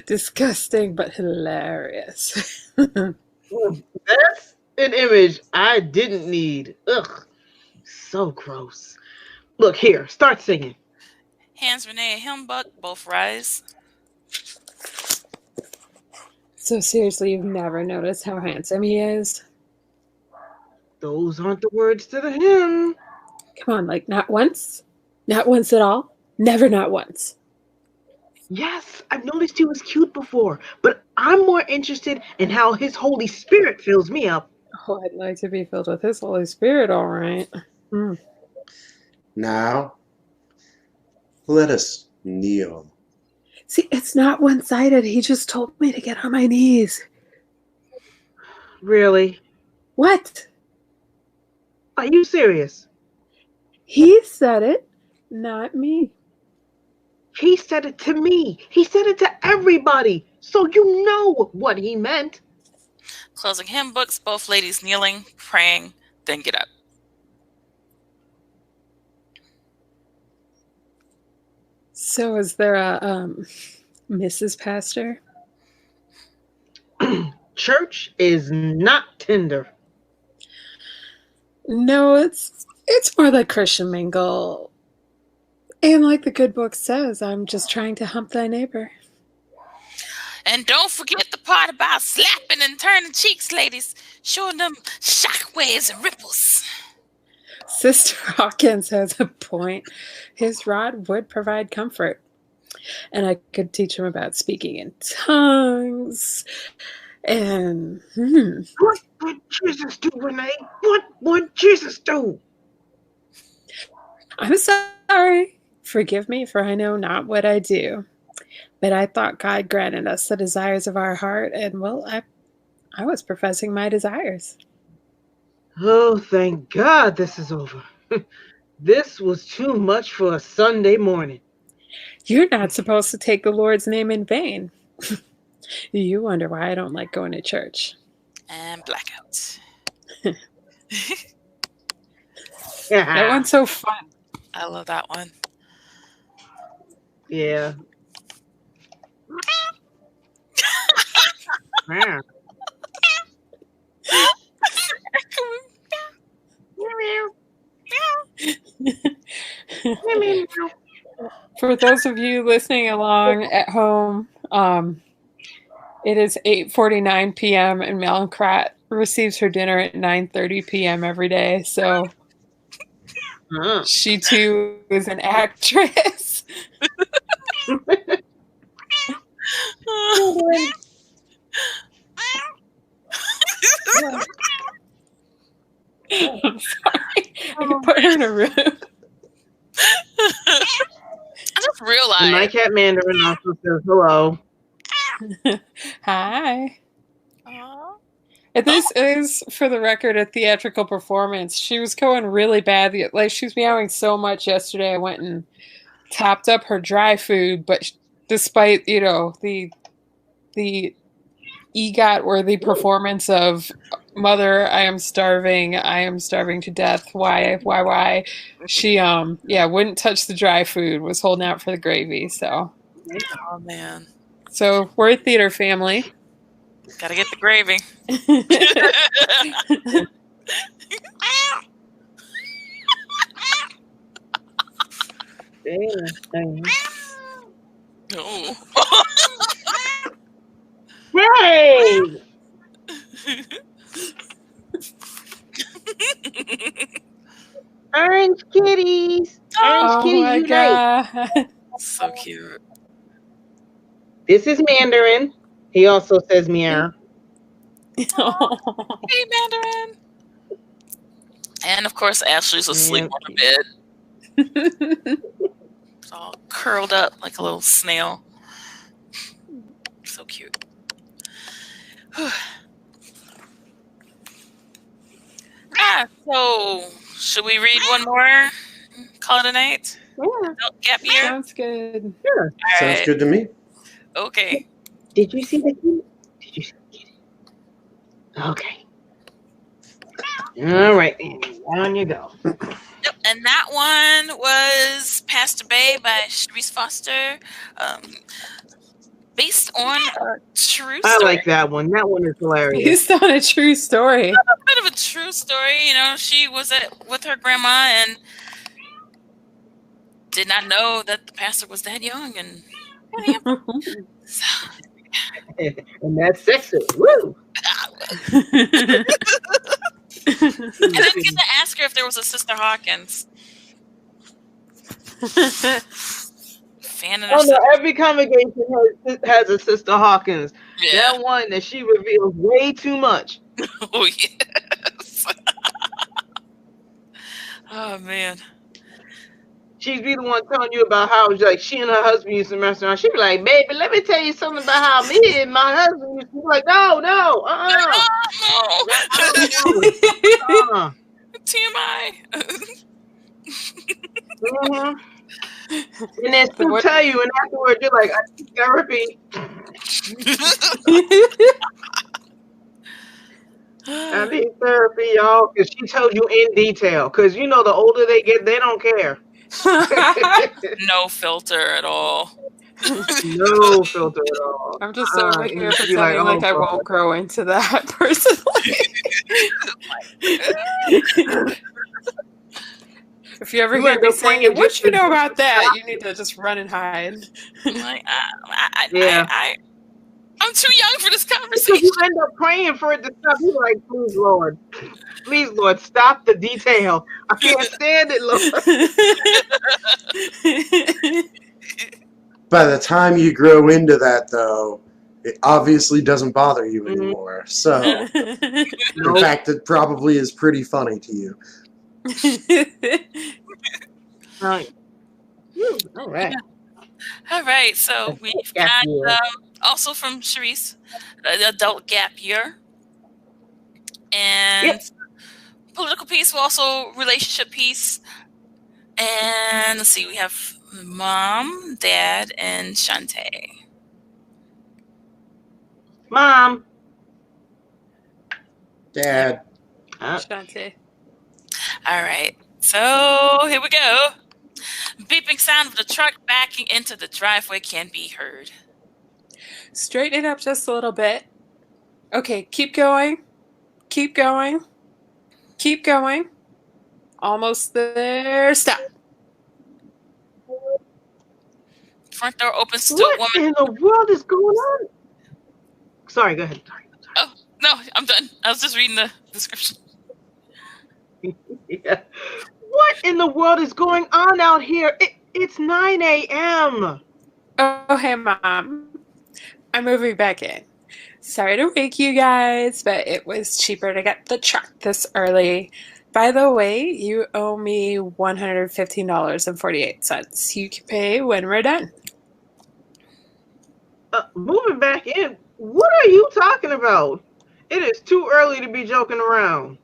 Disgusting, but hilarious. That's an image I didn't need. Ugh, so gross. Look here, start singing. Hans, Renee, and Himbuck both rise. So seriously, you've never noticed how handsome he is? Those aren't the words to the hymn. Come on, like not once? Not once at all? Never not once. Yes, I've noticed he was cute before, but I'm more interested in how his Holy Spirit fills me up. Oh, I'd like to be filled with his Holy Spirit, all right. Now, let us kneel. See, it's not one-sided. He just told me to get on my knees. Really? What? Are you serious? He said it, not me. He said it to me. He said it to everybody. So you know what he meant. Closing hymn books, both ladies kneeling, praying, then get up. So is there a Mrs. Pastor? Church is not Tinder. No, it's more like Christian mingle. And like the good book says, I'm just trying to hump thy neighbor. And don't forget the part about slapping and turning cheeks, ladies. Showing them shockwaves and ripples. Sister Hawkins has a point. His rod would provide comfort. And I could teach him about speaking in tongues. And What would Jesus do, Renee? What would Jesus do? I'm sorry. Forgive me, for I know not what I do. But I thought God granted us the desires of our heart, and well, I was professing my desires. Oh, thank God this is over. This was too much for a Sunday morning. You're not supposed to take the Lord's name in vain. You wonder why I don't like going to church. And blackouts. That one's so fun. I love that one. Yeah. Yeah. For those of you listening along at home, it is 8:49 p.m. and Melancrat receives her dinner at 9:30 p.m. every day. So she too is an actress. I'm sorry. I can put her in a room. I just realized. My cat Mandarin also says hello. Hi. Aww. And this is, for the record, a theatrical performance. She was going really bad. Like, she was meowing so much yesterday. I went and topped up her dry food, but despite, the EGOT-worthy performance of Mother, I am starving to death, why, she, wouldn't touch the dry food, was holding out for the gravy, so. Oh, man. So, we're a theater family. Gotta get the gravy. Oh. Hey! Orange kitties! Orange kitties my unite! God. So cute. This is Mandarin. He also says meow. Hey, Mandarin. And of course, Ashley's asleep on the bed. It's all curled up like a little snail. So cute. So should we read one more? Call it a night? Yeah. Gap year? Sounds good. Sure. Sounds good to me. Okay. Did you see the kid? Did you see the kid? Okay. All right, then. Down you go. Yep, and that one was Passed Away by Chereese Foster. Based on a true story. I like that one. That one is hilarious. Based on a true story. A bit of a true story. She was with her grandma and did not know that the pastor was that young. And and that's sexist. Woo! I didn't get to ask her if there was a Sister Hawkins. Oh no! Every congregation has a Sister Hawkins. Yeah. That one that she reveals way too much. Oh yes. Oh man. She'd be the one telling you about how like she and her husband used to mess around. She'd be like, "Baby, let me tell you something about how me and my husband used to be like, no, No. TMI. Mm-hmm. And then she'll tell you, and afterwards you're like, I need therapy. I need therapy, y'all, because she told you in detail. Because the older they get, they don't care. No filter at all. No filter at all. I'm just over here pretending like I won't grow into that personally. If you ever hear me saying, "What you know about that?" you need to just run and hide. Like, Yeah. I'm too young for this conversation. You end up praying for it to stop. You're like, please, Lord, stop the detail. I can't stand it, Lord. By the time you grow into that, though, it obviously doesn't bother you anymore. So, in fact, it probably is pretty funny to you. All right. All right. So we've got also from Chereese, the adult gap year, and political piece, but also relationship piece. And let's see, we have Mom, Dad, and Shantae. Mom. Dad. Shantae. All right. So here we go. Beeping sound of the truck backing into the driveway can be heard. Straighten it up just a little bit. Okay, keep going. Keep going. Keep going. Almost there. Stop. Front door opens to a What woman. in the world is going on? Sorry, go ahead. Sorry. Oh, no, I'm done. I was just reading the description. Yeah. What in the world is going on out here? It's 9 a.m. Oh, hey, Mom. I'm moving back in. Sorry to wake you guys, but it was cheaper to get the truck this early. By the way, you owe me $115.48. You can pay when we're done. Moving back in? What are you talking about? It is too early to be joking around.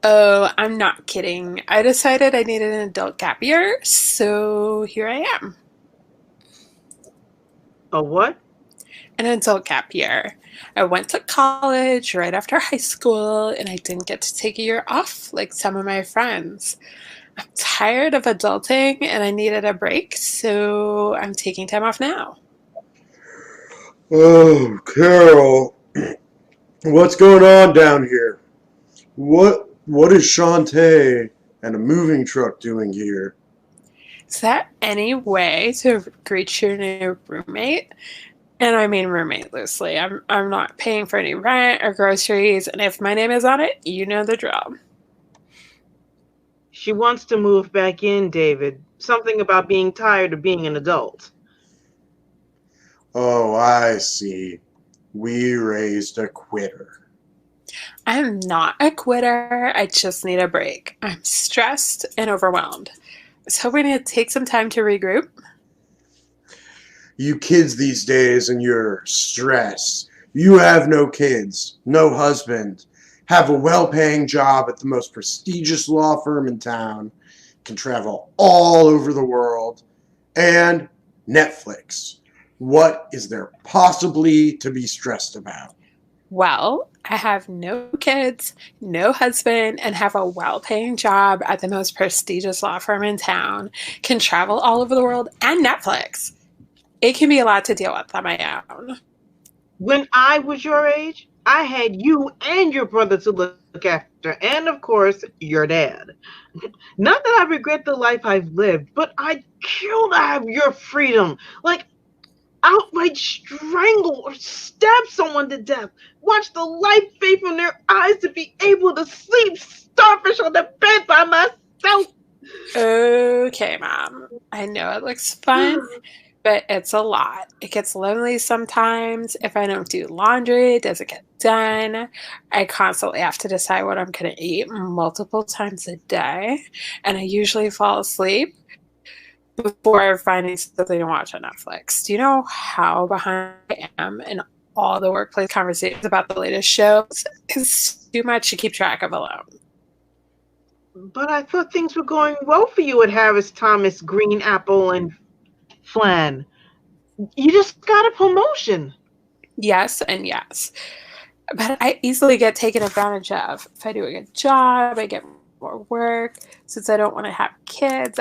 Oh, I'm not kidding. I decided I needed an adult gap year, so here I am. A what? An adult gap year. I went to college right after high school, and I didn't get to take a year off like some of my friends. I'm tired of adulting, and I needed a break, so I'm taking time off now. Oh, Carol, what's going on down here? What is Shantae and a moving truck doing here? Is that any way to greet your new roommate? And I mean roommate loosely. I'm not paying for any rent or groceries, and if my name is on it, you know the drill. She wants to move back in, David. Something about being tired of being an adult. Oh, I see. We raised a quitter. I'm not a quitter. I just need a break. I'm stressed and overwhelmed. I was hoping to take some time to regroup. You kids these days and your stress. You have no kids, no husband, have a well-paying job at the most prestigious law firm in town, can travel all over the world, and Netflix. What is there possibly to be stressed about? Well, I have no kids, no husband, and have a well-paying job at the most prestigious law firm in town, can travel all over the world, and Netflix. It can be a lot to deal with on my own. When I was your age, I had you and your brother to look after, and of course, your dad. Not that I regret the life I've lived, but I'd kill to have your freedom. Like, outright strangle or stab someone to death. Watch the life fade from their eyes to be able to sleep starfish on the bed by myself. Okay, Mom. I know it looks fun, but it's a lot. It gets lonely sometimes. If I don't do laundry, it doesn't get done. I constantly have to decide what I'm going to eat multiple times a day, and I usually fall asleep before finding something to watch on Netflix. Do you know how behind I am in all the workplace conversations about the latest shows? It's too much to keep track of alone. But I thought things were going well for you at Harris Thomas, Green Apple, and Flan. You just got a promotion. Yes and yes. But I easily get taken advantage of. If I do a good job, I get more work. Since I don't want to have kids,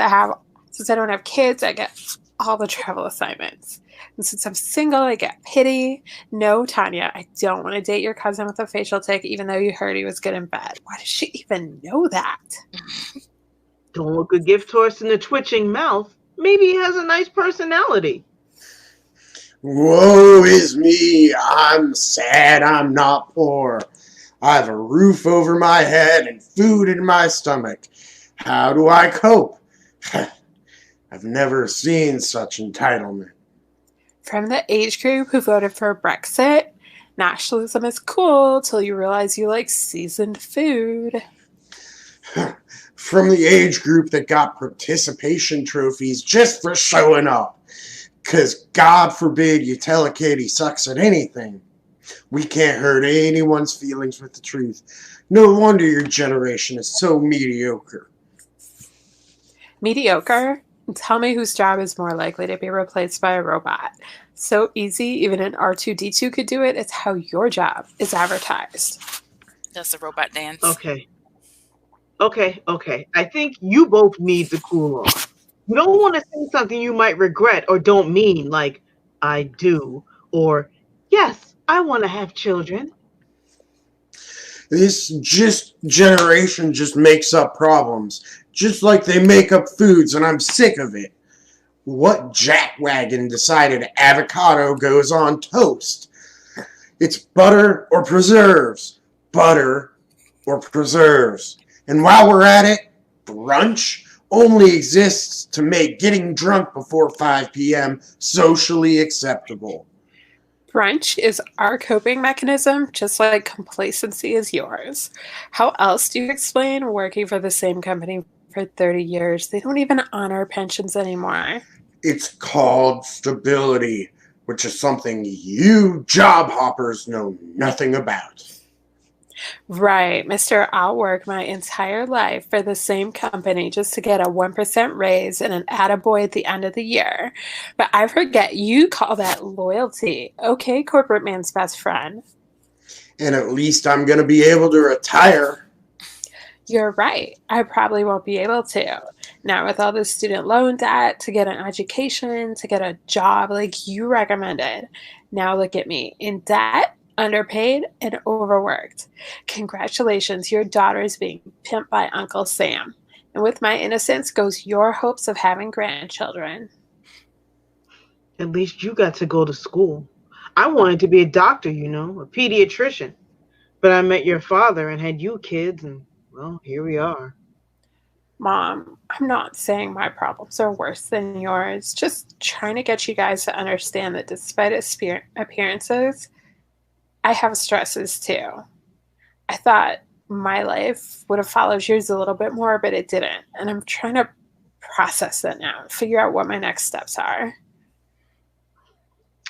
Since I don't have kids, I get all the travel assignments. And since I'm single, I get pity. No, Tanya, I don't want to date your cousin with a facial tic, even though you heard he was good in bed. Why does she even know that? Don't look a gift horse in the twitching mouth. Maybe he has a nice personality. Woe is me. I'm sad I'm not poor. I have a roof over my head and food in my stomach. How do I cope? I've never seen such entitlement. From the age group who voted for Brexit, nationalism is cool till you realize you like seasoned food. From the age group that got participation trophies just for showing up. 'Cause God forbid you tell a kid he sucks at anything. We can't hurt anyone's feelings with the truth. No wonder your generation is so mediocre. Mediocre? Tell me whose job is more likely to be replaced by a robot. So easy, even an R2-D2 could do it. It's how your job is advertised. That's the robot dance. Okay. I think you both need to cool off. You don't want to say something you might regret or don't mean, like, I do, or, yes, I want to have children. This generation just makes up problems. Just like they make up foods, and I'm sick of it. What jackwagon decided avocado goes on toast? It's butter or preserves. Butter or preserves. And while we're at it, brunch only exists to make getting drunk before 5 p.m. socially acceptable. Brunch is our coping mechanism, just like complacency is yours. How else do you explain working for the same company for 30 years? They don't even honor pensions anymore. It's called stability, which is something you job hoppers know nothing about. Right, Mr. I'll work my entire life for the same company just to get a 1% raise and an attaboy at the end of the year. But I forget you call that loyalty. Okay, corporate man's best friend. And at least I'm going to be able to retire. You're right. I probably won't be able to. Now, with all this student loan debt, to get an education, to get a job like you recommended. Now look at me, in debt, underpaid, and overworked. Congratulations, your daughter is being pimped by Uncle Sam. And with my innocence goes your hopes of having grandchildren. At least you got to go to school. I wanted to be a doctor, you know, a pediatrician. But I met your father and had you kids, and, well, here we are. Mom, I'm not saying my problems are worse than yours. Just trying to get you guys to understand that despite appearances, I have stresses too. I thought my life would have followed yours a little bit more, but it didn't. And I'm trying to process that now, figure out what my next steps are.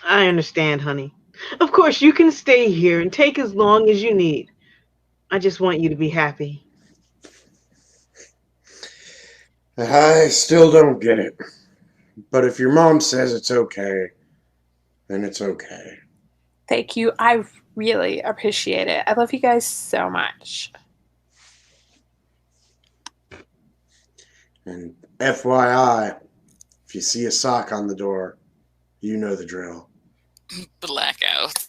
I understand, honey. Of course, you can stay here and take as long as you need. I just want you to be happy. I still don't get it. But if your mom says it's okay, then it's okay. Thank you. I really appreciate it. I love you guys so much. And FYI, if you see a sock on the door, you know the drill. Blackout.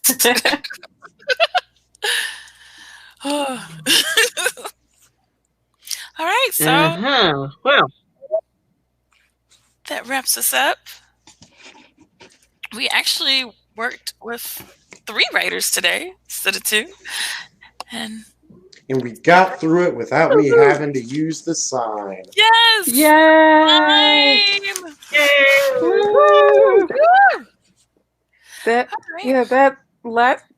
All right, so Well, that wraps us up. We actually worked with 3 writers today instead of 2. And we got through it without me having to use the sign. yes! Yay! Woo! That Right. yeah,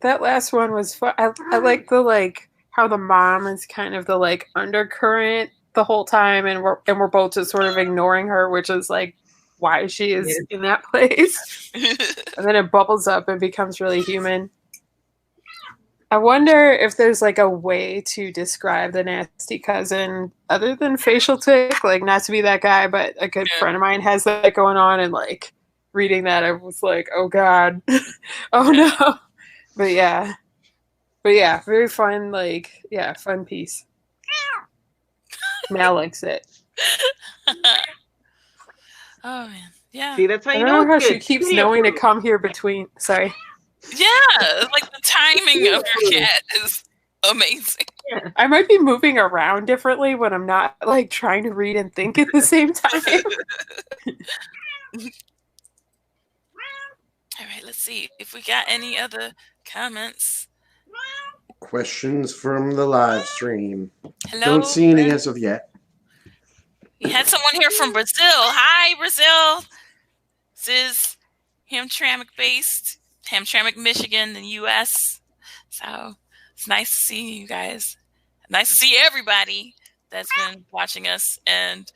that last one was fun. I like the how the mom is kind of the undercurrent the whole time, and we're both just sort of ignoring her, which is why she is in that place. And then it bubbles up and becomes really human. I wonder if there's a way to describe the nasty cousin other than facial tic, not to be that guy, but a good friend of mine has that going on, and reading that I was like, oh god. Oh no. But yeah, very fun, fun piece. Mal likes it. Oh man, yeah. See, that's how I you don't know know how it's she good. keeps knowing to come here between. Sorry. Yeah, the timing of your cat is amazing. Yeah. I might be moving around differently when I'm not trying to read and think at the same time. All right, let's see if we got any other comments. Questions from the live stream. Hello. Don't see any as of yet. We had someone here from Brazil. Hi, Brazil. This is Hamtramck, Michigan, in the U.S. So it's nice to see you guys. Nice to see everybody that's been watching us. And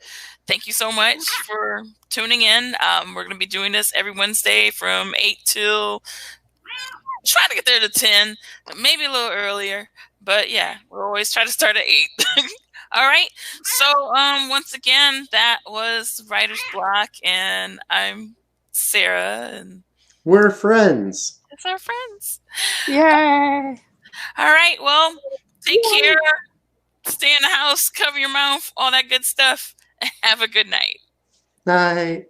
thank you so much for tuning in. We're going to be doing this every Wednesday from 8 till... Try to get there to 10, maybe a little earlier. But yeah, we'll always try to start at 8. All right. So once again, that was Writer's Block, and I'm Sarah, and we're friends. It's our friends. Yay! All right. Well, take care. Stay in the house. Cover your mouth. All that good stuff. Have a good night. Night.